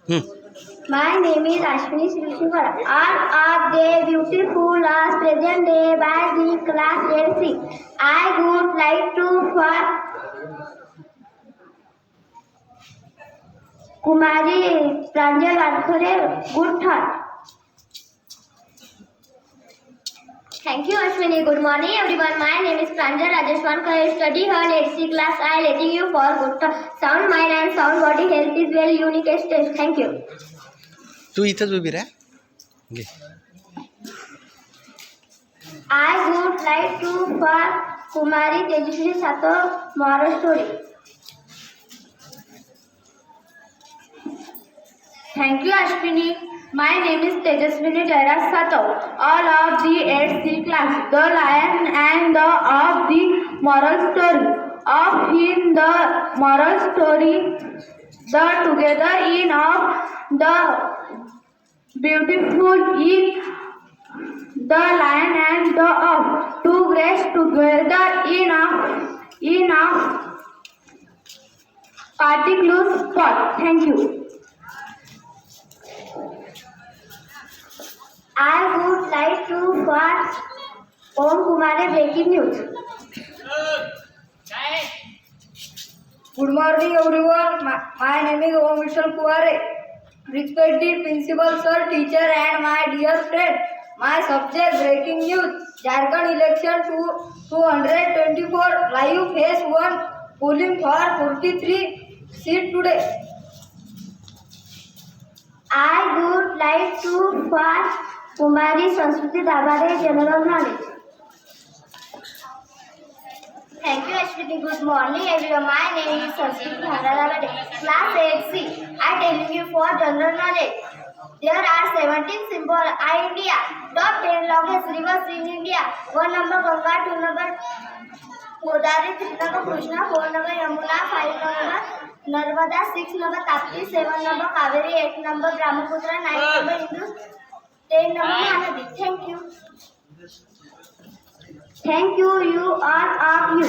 My name is Ashwini Srishikar. All of the beautiful as present day by the class LC. I would like to for Kumari Pranjal Adhare good thought. Thank you, Ashwini. Good morning, everyone. My name is Pranjal Rajeshwankar. I study here at 8th class. I am letting you for good thought. Sound mind and sound body health is very unique test. Thank you. तू इथंच उभी राहा. घे. I would like to for Kumari Tejaswini Sato moral story. Thank you, Ashwini. My name is Tejaswini Jairas Sato. All of the 8th class, the lion and the of the moral story. Of him the moral story, the together in of the beautiful in the lion and the of two grace together in a particular spot. Thank you. I would like to for Om Kumare breaking news. Good morning, everyone. My name is Om Vishal Kumare. Respected principal sir, teacher, and my dear friend. My subject breaking news. Jharkhand election 224 live phase 1 polling for 43 seat today. I would like to for Kumari Sanskriti Dabare general knowledge. Thank you, Ashwini. Good morning, everyone. My name is Sanskriti Dabare, class 8C. I telling you for general knowledge. There are 17 symbols in India. Top 10 longest rivers in India. 1 number Ganga, 2 number Godavari, 3 number Krishna, 4 number Yamuna, 5 number Narmada, 6 number Tapti, 7 number Kaveri, 8 number Brahmaputra, 9 number Indus, 10 number Mahanadi. Thank you. Thank you, you all of you.